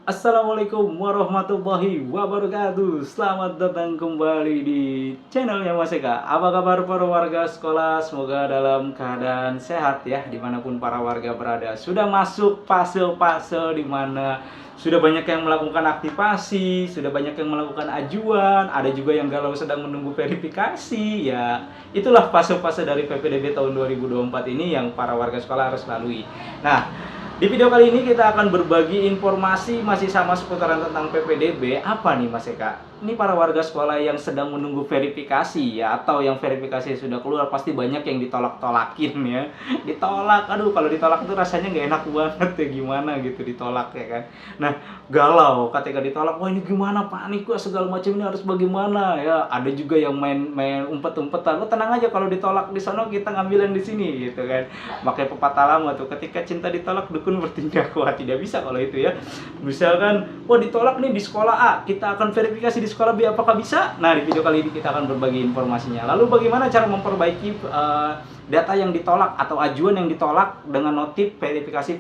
Assalamualaikum warahmatullahi wabarakatuh. Selamat datang kembali di channelnya Mas Eka. Apa kabar para warga sekolah? Semoga dalam keadaan sehat ya, dimanapun para warga berada. Sudah masuk fase-fase dimana sudah banyak yang melakukan aktivasi, sudah banyak yang melakukan ajuan, ada juga yang galau sedang menunggu verifikasi. Ya, itulah fase-fase dari PPDB tahun 2024 ini yang para warga sekolah harus lalui. Nah, di video kali ini kita akan berbagi informasi masih sama seputaran tentang PPDB. Apa nih Mas Eka? Ini para warga sekolah yang sedang menunggu verifikasi ya, atau yang verifikasi sudah keluar, pasti banyak yang ditolak-tolakin ya. Ditolak, aduh kalau ditolak tuh rasanya nggak enak banget ya, gimana gitu ditolak ya kan. Nah, galau ketika ditolak, wah ini gimana, panik gua segala macam, ini harus bagaimana ya. Ada juga yang main-main umpet-umpetan, lo tenang aja kalau ditolak di sana kita ngambil yang di sini gitu kan. Pakai pepatah lama tuh, ketika cinta ditolak dukun bertindak. Wah tidak bisa kalau itu ya. Misalkan wah ditolak nih di sekolah A, kita akan verifikasi di sekolah B, apakah bisa? Nah di video kali ini kita akan berbagi informasinya. Lalu bagaimana cara memperbaiki data yang ditolak atau ajuan yang ditolak dengan notif verifikasi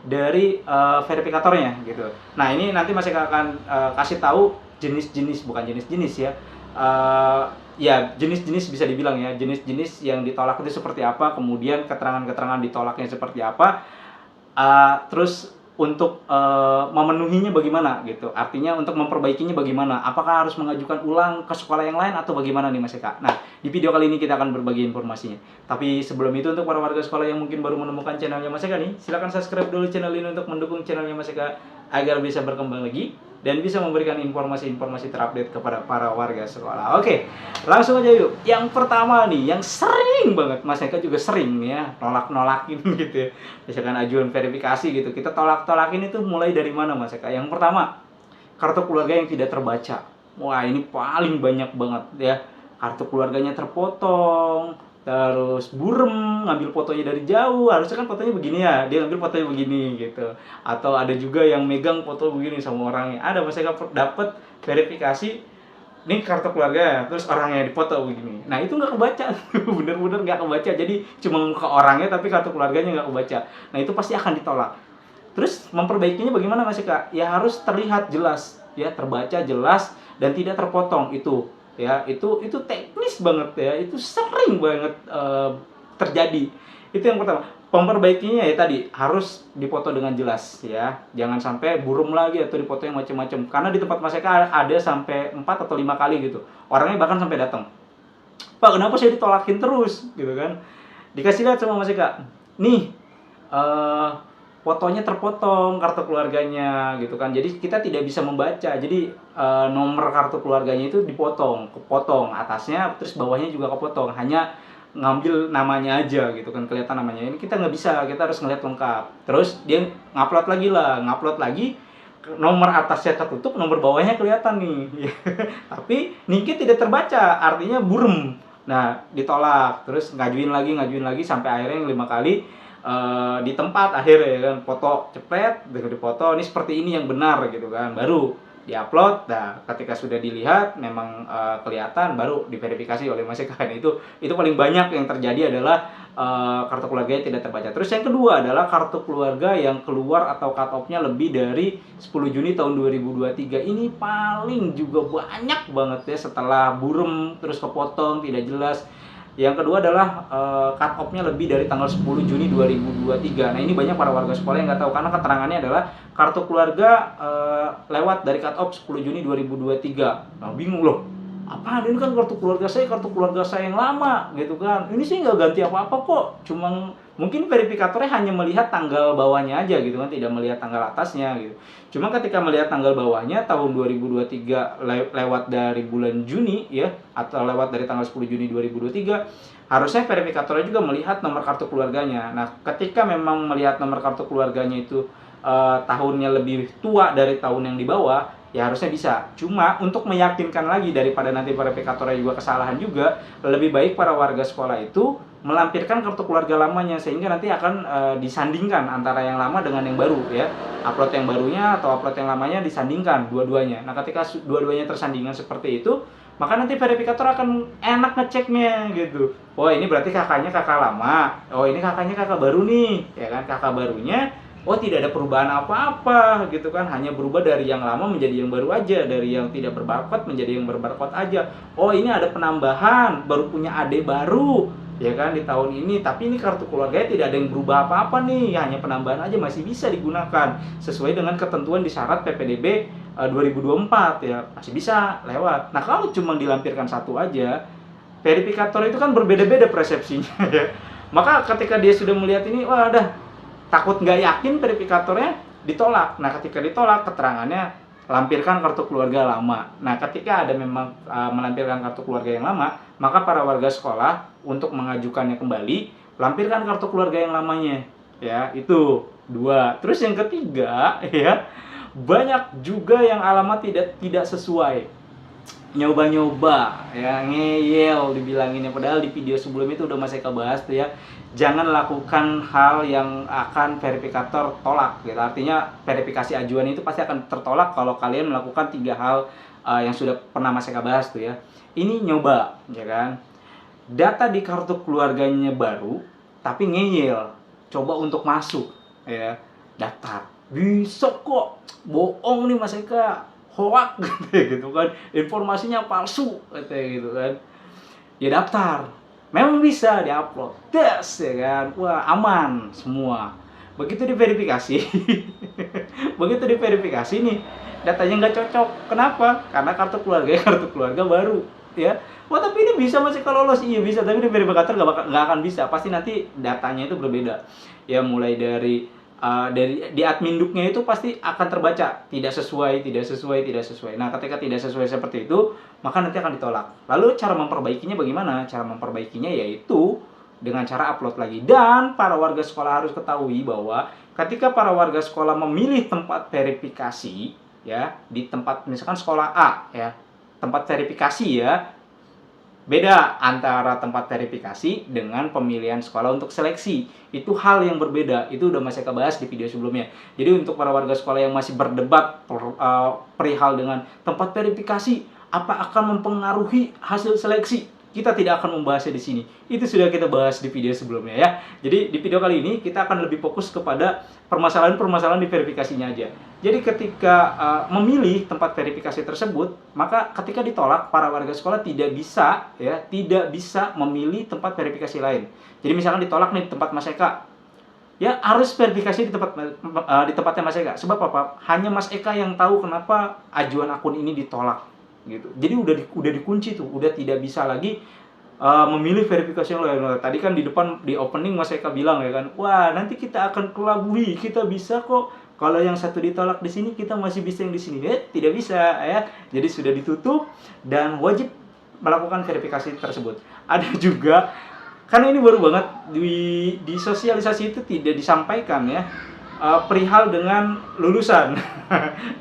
dari verifikatornya gitu. Nah ini nanti masih akan kasih tahu jenis-jenis, bukan jenis-jenis ya, ya jenis-jenis bisa dibilang ya, jenis-jenis yang ditolak itu seperti apa, kemudian keterangan-keterangan ditolaknya seperti apa, terus untuk memenuhinya bagaimana gitu, artinya untuk memperbaikinya bagaimana, apakah harus mengajukan ulang ke sekolah yang lain atau bagaimana nih Mas Eka. Nah di video kali ini kita akan berbagi informasinya, tapi sebelum itu untuk para warga sekolah yang mungkin baru menemukan channelnya Mas Eka nih, silahkan subscribe dulu channel ini untuk mendukung channelnya Mas Eka agar bisa berkembang lagi dan bisa memberikan informasi-informasi terupdate kepada para warga sekolah. Oke, langsung aja yuk. Yang pertama nih, yang sering banget Mas Eka juga sering ya nolak-nolakin gitu ya. Misalkan ajuan verifikasi gitu, kita tolak-tolakin itu mulai dari mana Mas Eka? Yang pertama, kartu keluarga yang tidak terbaca. Wah, ini paling banyak banget ya. Kartu keluarganya terpotong, terus burem, ngambil fotonya dari jauh, harusnya kan fotonya begini ya, dia ngambil fotonya begini gitu. Atau ada juga yang megang foto begini sama orangnya, ada Mas Eka dapat verifikasi ini kartu keluarga terus orangnya dipoto begini, nah itu nggak kebaca. Bener-bener nggak kebaca, jadi cuma muka orangnya tapi kartu keluarganya nggak kebaca. Nah itu pasti akan ditolak. Terus memperbaikinya bagaimana Mas Eka? Ya harus terlihat jelas ya, terbaca jelas dan tidak terpotong itu ya. Itu teknis banget ya, itu sering banget terjadi. Itu yang pertama. Memperbaikinya ya tadi harus dipoto dengan jelas ya, jangan sampai burum lagi atau dipoto yang macam-macam, karena di tempat Mas Eka ada sampai 4 atau 5 kali gitu, orangnya bahkan sampai datang, Pak kenapa saya ditolakin terus gitu kan. Dikasih lihat sama Mas Eka, nih eh fotonya terpotong kartu keluarganya gitu kan, jadi kita tidak bisa membaca. Jadi nomor kartu keluarganya itu kepotong atasnya, terus bawahnya juga kepotong, hanya ngambil namanya aja gitu kan, kelihatan namanya. Ini kita nggak bisa, kita harus ngeliat lengkap. Terus dia ngupload lagi, nomor atasnya ketutup, nomor bawahnya kelihatan nih. Tapi ningkit tidak terbaca, artinya burem. Nah ditolak, terus ngajuin lagi sampai akhirnya yang 5 kali di tempat akhirnya ya kan, foto cepet di foto ini seperti ini yang benar gitu kan, baru diupload. Nah ketika sudah dilihat memang kelihatan, baru diverifikasi oleh Mas Eka. Itu paling banyak yang terjadi adalah kartu keluarganya tidak terbaca. Terus yang kedua adalah kartu keluarga yang keluar atau cut off-nya lebih dari 10 Juni tahun 2023. Ini paling juga banyak banget ya, setelah burem terus kepotong tidak jelas. Yang kedua adalah cut off-nya lebih dari tanggal 10 Juni 2023. Nah ini banyak para warga sekolah yang nggak tahu, karena keterangannya adalah kartu keluarga lewat dari cut off 10 Juni 2023. Nah bingung loh, apaan ini, kan kartu keluarga saya yang lama gitu kan, ini sih nggak ganti apa-apa kok, cuma mungkin verifikatornya hanya melihat tanggal bawahnya aja gitu kan, tidak melihat tanggal atasnya gitu. Cuma ketika melihat tanggal bawahnya tahun 2023 lewat dari bulan Juni ya, atau lewat dari tanggal 10 Juni 2023, harusnya verifikatornya juga melihat nomor kartu keluarganya. Nah ketika memang melihat nomor kartu keluarganya itu tahunnya lebih tua dari tahun yang di bawah, ya harusnya bisa. Cuma untuk meyakinkan lagi daripada nanti verifikatornya juga kesalahan juga, lebih baik para warga sekolah itu melampirkan kartu keluarga lamanya, sehingga nanti akan disandingkan antara yang lama dengan yang baru ya. Upload yang barunya atau upload yang lamanya disandingkan dua-duanya. Nah ketika dua-duanya tersandingan seperti itu, maka nanti verifikator akan enak ngeceknya gitu. Oh ini berarti kakaknya kakak lama, oh ini kakaknya kakak baru nih ya kan. Kakak barunya oh tidak ada perubahan apa-apa gitu kan, hanya berubah dari yang lama menjadi yang baru aja, dari yang tidak berbarcode menjadi yang berbarcode aja. Oh ini ada penambahan, baru punya AD baru ya kan di tahun ini, tapi ini kartu keluarganya tidak ada yang berubah apa-apa nih, hanya penambahan aja, masih bisa digunakan sesuai dengan ketentuan di syarat PPDB 2024 ya, masih bisa lewat. Nah kalau cuma dilampirkan satu aja, verifikator itu kan berbeda-beda persepsinya ya. Maka ketika dia sudah melihat ini, wah udah takut nggak yakin, verifikatornya ditolak. Nah ketika ditolak, keterangannya lampirkan kartu keluarga lama. Nah ketika ada memang melampirkan kartu keluarga yang lama, maka para warga sekolah untuk mengajukannya kembali, lampirkan kartu keluarga yang lamanya. Ya itu dua. Terus yang ketiga ya, banyak juga yang alamat tidak sesuai, nyoba-nyoba ya, ngeyel dibilanginnya, padahal di video sebelum itu udah Mas Eka bahas tuh ya, jangan lakukan hal yang akan verifikator tolak gitu. Artinya verifikasi ajuan itu pasti akan tertolak kalau kalian melakukan 3 hal yang sudah pernah Mas Eka bahas tuh ya. Ini nyoba ya kan, data di kartu keluarganya baru tapi ngeyel, coba untuk masuk ya, daftar, bisa kok, bohong nih Mas Eka, hoak gitu kan, informasinya palsu gitu kan, ya daftar, memang bisa diupload, tes ya kan, wah aman semua. Begitu diverifikasi, begitu diverifikasi nih, datanya nggak cocok. Kenapa? Karena kartu keluarga baru ya. Wah tapi ini bisa masih kalau lolos, iya bisa, tapi di verifikator nggak akan bisa, pasti nanti datanya itu berbeda ya, mulai dari di admin duknya itu pasti akan terbaca tidak sesuai. Nah ketika tidak sesuai seperti itu, maka nanti akan ditolak. Lalu cara memperbaikinya bagaimana? Cara memperbaikinya yaitu dengan cara upload lagi. Dan para warga sekolah harus ketahui bahwa ketika para warga sekolah memilih tempat verifikasi ya, di tempat misalkan sekolah A ya, tempat verifikasi ya, beda antara tempat verifikasi dengan pemilihan sekolah untuk seleksi. Itu hal yang berbeda. Itu udah Mas Eka bahas di video sebelumnya. Jadi untuk para warga sekolah yang masih berdebat perihal dengan tempat verifikasi apa akan mempengaruhi hasil seleksi, kita tidak akan membahasnya di sini. Itu sudah kita bahas di video sebelumnya ya. Jadi di video kali ini kita akan lebih fokus kepada permasalahan-permasalahan di verifikasinya aja. Jadi ketika memilih tempat verifikasi tersebut, maka ketika ditolak, para warga sekolah tidak bisa memilih tempat verifikasi lain. Jadi misalkan ditolak nih tempat Mas Eka, ya harus verifikasi di tempatnya Mas Eka. Sebab apa? Hanya Mas Eka yang tahu kenapa ajuan akun ini ditolak gitu. Jadi udah dikunci tuh, udah tidak bisa lagi memilih verifikasi yang lain. Tadi kan di depan di opening Mas Eka bilang ya kan, wah nanti kita akan kelabui, kita bisa kok. Kalau yang satu ditolak di sini, kita masih bisa yang di sini. Tidak bisa ya. Jadi sudah ditutup dan wajib melakukan verifikasi tersebut. Ada juga, karena ini baru banget di sosialisasi itu tidak disampaikan ya, perihal dengan lulusan.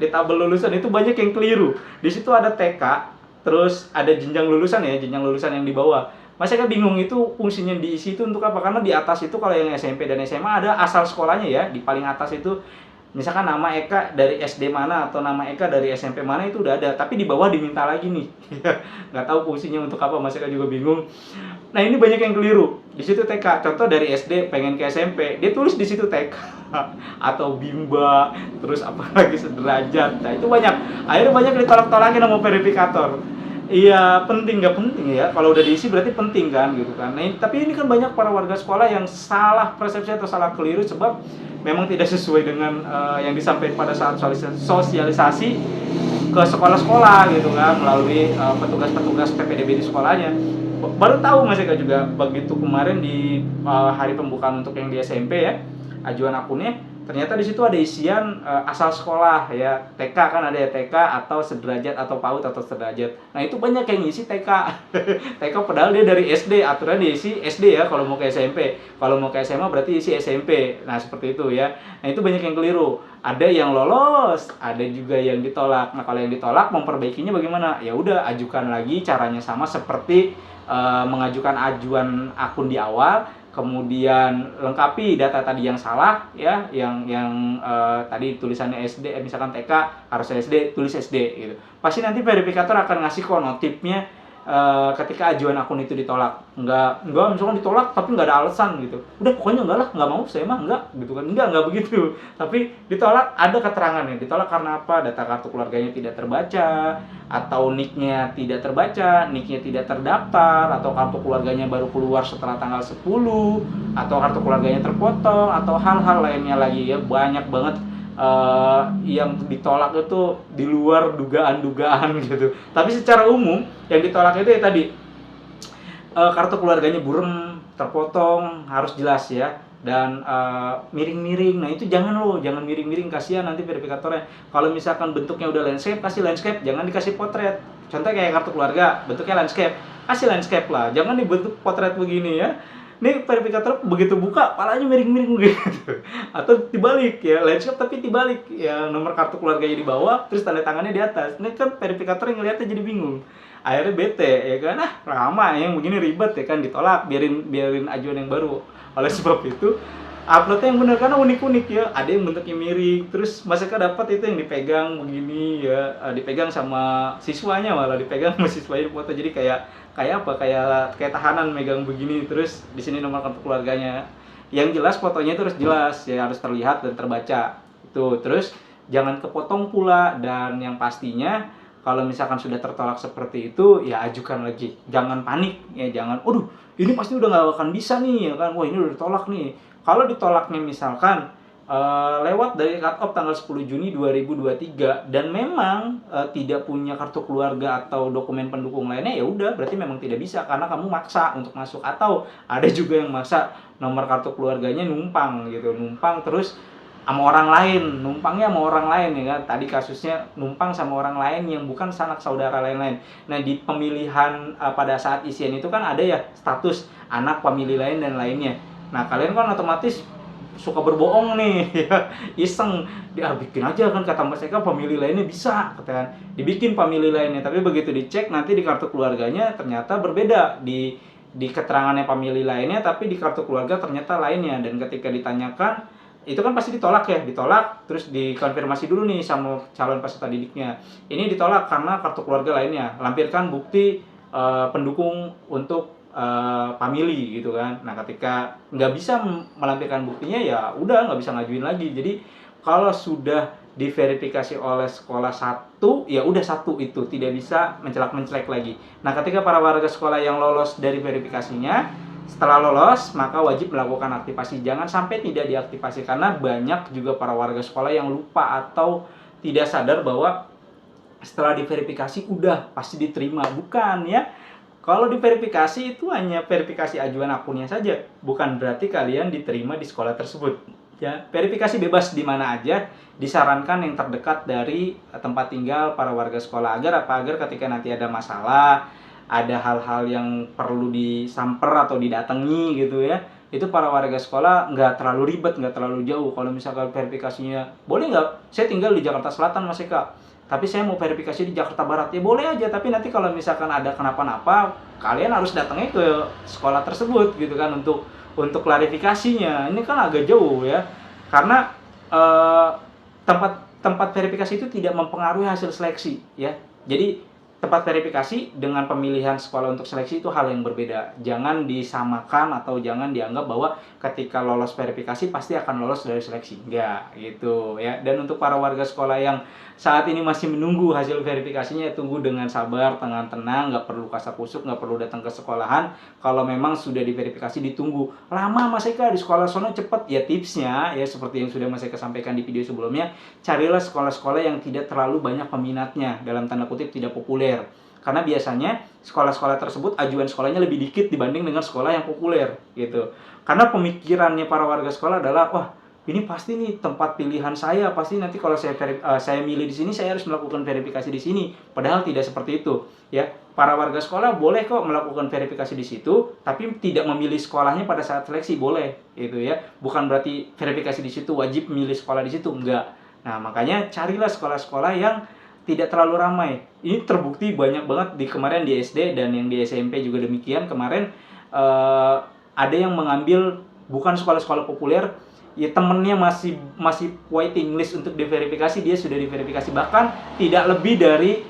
Di tabel lulusan itu banyak yang keliru. Di situ ada TK, terus ada jenjang lulusan ya, jenjang lulusan yang di bawah. Masih bingung itu fungsinya diisi itu untuk apa? Karena di atas itu kalau yang SMP dan SMA ada asal sekolahnya ya, di paling atas itu misalkan nama Eka dari SD mana atau nama Eka dari SMP mana itu udah ada, tapi di bawah diminta lagi nih. Nggak tahu fungsinya untuk apa, Mas Eka juga bingung. Nah ini banyak yang keliru. Di situ TK, contoh dari SD pengen ke SMP, dia tulis di situ TK atau Bimba, terus apa lagi sederajat. Nah itu banyak. Akhirnya banyak ditolak-tolakin sama verifikator. Iya penting nggak penting ya, kalau udah diisi berarti penting kan gitu kan. Nah, tapi ini kan banyak para warga sekolah yang salah persepsi atau salah keliru sebab memang tidak sesuai dengan yang disampaikan pada saat sosialisasi ke sekolah-sekolah gitu kan, melalui petugas-petugas PPDB di sekolahnya. Baru tahu Mas Eka juga begitu kemarin di hari pembukaan untuk yang di SMP ya, ajuan akunnya, ternyata di situ ada isian asal sekolah ya, TK kan ada ya, TK atau sederajat atau PAUD atau sederajat. Nah itu banyak yang ngisi TK. TK padahal dia dari SD, aturan diisi SD ya kalau mau ke SMP. Kalau mau ke SMA berarti isi SMP. Nah seperti itu ya. Nah itu banyak yang keliru. Ada yang lolos, ada juga yang ditolak. Nah kalau yang ditolak memperbaikinya bagaimana? Ya udah, ajukan lagi, caranya sama seperti mengajukan ajuan akun di awal. Kemudian lengkapi data tadi yang salah ya, yang tadi tulisannya SD, misalkan TK harus SD, tulis SD gitu. Pasti nanti verifikator akan ngasih kok notifnya ketika ajuan akun itu ditolak, nggak misalkan ditolak tapi nggak ada alasan gitu, udah pokoknya enggak lah, nggak mau saya mah enggak gitu kan, enggak begitu, tapi ditolak ada keterangannya, ditolak karena apa, data kartu keluarganya tidak terbaca, atau nicknya tidak terbaca, nicknya tidak terdaftar, atau kartu keluarganya baru keluar setelah tanggal 10, atau kartu keluarganya terpotong, atau hal-hal lainnya lagi ya, banyak banget yang ditolak itu di luar dugaan-dugaan gitu. Tapi secara umum yang ditolak itu ya tadi, kartu keluarganya burem, terpotong, harus jelas ya, dan miring-miring. Nah itu jangan miring-miring, kasihan nanti verifikatornya. Kalau misalkan bentuknya udah landscape, kasih landscape, jangan dikasih potret. Contoh kayak kartu keluarga bentuknya landscape, kasih landscape lah, jangan dibentuk potret begini ya. Ini verifikator begitu buka, palanya miring-miring gitu. Atau dibalik ya, landscape tapi dibalik. Ya nomor kartu keluarganya di bawah, terus tanda tangannya di atas. Ini kan verifikator yang ngeliatnya jadi bingung. Akhirnya bete ya kan, lama yang begini ribet ya kan, ditolak, biarin ajuan yang baru. Oleh sebab itu, uploadnya yang benar karena unik-unik ya. Ada yang bentuknya miring, terus mereka dapat itu yang dipegang begini ya, dipegang sama siswanya, malah dipegang sama siswanya foto. Jadi kayak apa, kayak tahanan megang begini, terus di sini nomor kartu keluarganya. Yang jelas fotonya itu harus jelas ya, harus terlihat dan terbaca itu. Terus jangan kepotong pula, dan yang pastinya kalau misalkan sudah tertolak seperti itu ya ajukan lagi, jangan panik ya, jangan aduh ini pasti udah nggak akan bisa nih ya kan, wah ini udah ditolak nih. Kalau ditolaknya misalkan lewat dari cut off tanggal 10 Juni 2023 dan memang tidak punya kartu keluarga atau dokumen pendukung lainnya, ya udah berarti memang tidak bisa karena kamu maksa untuk masuk. Atau ada juga yang maksa nomor kartu keluarganya numpang gitu, numpang terus sama orang lain, numpangnya sama orang lain ya kan. Tadi kasusnya numpang sama orang lain yang bukan sanak saudara lain-lain. Nah di pemilihan pada saat isian itu kan ada ya status anak, pemilih lain dan lainnya. Nah kalian kan otomatis suka berbohong nih ya, iseng dia bikin aja kan, kata mereka pemilih lainnya bisa katakan, dibikin pemilih lainnya, tapi begitu dicek nanti di kartu keluarganya ternyata berbeda, di keterangannya pemilih lainnya tapi di kartu keluarga ternyata lainnya. Dan ketika ditanyakan itu kan pasti ditolak ya, ditolak terus dikonfirmasi dulu nih sama calon peserta didiknya, ini ditolak karena kartu keluarga lainnya, lampirkan bukti pendukung untuk family gitu kan. Nah ketika nggak bisa melampirkan buktinya ya udah nggak bisa ngajuin lagi. Jadi kalau sudah diverifikasi oleh sekolah satu ya udah satu itu, tidak bisa mencelak-mencelek lagi. Nah ketika para warga sekolah yang lolos dari verifikasinya, setelah lolos maka wajib melakukan aktivasi, jangan sampai tidak diaktifasi karena banyak juga para warga sekolah yang lupa atau tidak sadar bahwa setelah diverifikasi udah pasti diterima. Bukan ya. Kalau diverifikasi itu hanya verifikasi ajuan akunnya saja, bukan berarti kalian diterima di sekolah tersebut. Ya, verifikasi bebas di mana aja, disarankan yang terdekat dari tempat tinggal para warga sekolah. Agar apa? Agar ketika nanti ada masalah, ada hal-hal yang perlu disamper atau didatangi gitu ya, itu para warga sekolah nggak terlalu ribet, nggak terlalu jauh. Kalau misalkan verifikasinya, boleh nggak? Saya tinggal di Jakarta Selatan Mas Eka, tapi saya mau verifikasi di Jakarta Barat, ya boleh aja, tapi nanti kalau misalkan ada kenapa-napa kalian harus datangnya ke sekolah tersebut gitu kan untuk klarifikasinya. Ini kan agak jauh ya, karena tempat verifikasi itu tidak mempengaruhi hasil seleksi ya. Jadi tempat verifikasi dengan pemilihan sekolah untuk seleksi itu hal yang berbeda. Jangan disamakan atau jangan dianggap bahwa ketika lolos verifikasi pasti akan lolos dari seleksi. Enggak, gitu ya. Dan untuk para warga sekolah yang saat ini masih menunggu hasil verifikasinya, tunggu dengan sabar, tenang, nggak perlu kasak-kusuk, nggak perlu datang ke sekolahan. Kalau memang sudah diverifikasi ditunggu. Lama Mas Eka di sekolah sono cepet. Ya tipsnya ya seperti yang sudah Mas Eka sampaikan di video sebelumnya, carilah sekolah-sekolah yang tidak terlalu banyak peminatnya, dalam tanda kutip tidak populer. Karena biasanya sekolah-sekolah tersebut ajuan sekolahnya lebih dikit dibanding dengan sekolah yang populer gitu. Karena pemikirannya para warga sekolah adalah, wah ini pasti nih tempat pilihan saya, pasti nanti kalau saya milih di sini saya harus melakukan verifikasi di sini. Padahal tidak seperti itu ya. Para warga sekolah boleh kok melakukan verifikasi di situ, tapi tidak memilih sekolahnya pada saat seleksi, boleh gitu ya. Bukan berarti verifikasi di situ wajib memilih sekolah di situ, enggak. Nah makanya carilah sekolah-sekolah yang tidak terlalu ramai. Ini terbukti banyak banget di kemarin di SD dan yang di SMP juga demikian. Kemarin ada yang mengambil bukan sekolah-sekolah populer, ya temennya masih waiting list untuk diverifikasi, dia sudah diverifikasi, bahkan tidak lebih dari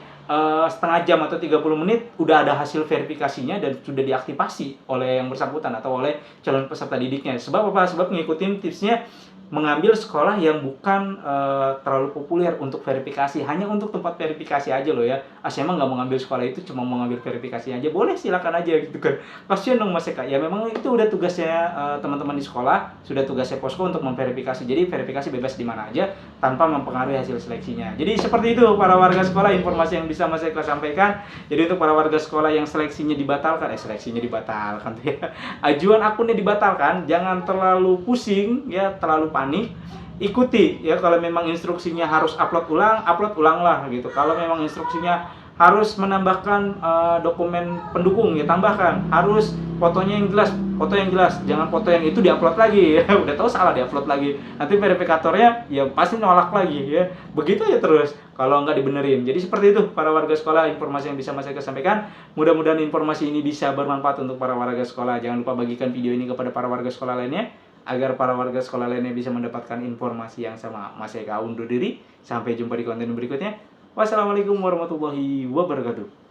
setengah jam atau 30 menit udah ada hasil verifikasinya dan sudah diaktifasi oleh yang bersangkutan atau oleh calon peserta didiknya. Sebab apa? Sebab ngikutin tipsnya, mengambil sekolah yang bukan terlalu populer untuk verifikasi, hanya untuk tempat verifikasi aja loh ya. SMA nggak mau ngambil sekolah itu, cuma mau ngambil verifikasi aja, boleh silakan aja gitu kan. Kasian dong Mas Eka, ya memang itu udah tugasnya teman-teman di sekolah, sudah tugasnya posko untuk memverifikasi. Jadi verifikasi bebas di mana aja tanpa mempengaruhi hasil seleksinya. Jadi seperti itu para warga sekolah, informasi yang bisa Mas Eka sampaikan. Jadi untuk para warga sekolah yang seleksinya dibatalkan, tuh ya, ajuan akunnya dibatalkan, jangan terlalu pusing ya, terlalu panik. Ikuti ya, kalau memang instruksinya harus upload ulanglah gitu. Kalau memang instruksinya harus menambahkan dokumen pendukung ya, tambahkan. Harus fotonya yang jelas, jangan foto yang itu diupload lagi ya. Udah tahu salah diupload lagi, nanti verifikatornya ya pasti nolak lagi ya. Begitu ya terus kalau nggak dibenerin. Jadi seperti itu para warga sekolah, informasi yang bisa Mas Eka sampaikan. Mudah-mudahan informasi ini bisa bermanfaat untuk para warga sekolah. Jangan lupa bagikan video ini kepada para warga sekolah lainnya, agar para warga sekolah lainnya bisa mendapatkan informasi yang sama. Mas Eka undur diri, sampai jumpa di konten berikutnya. Wassalamualaikum warahmatullahi wabarakatuh.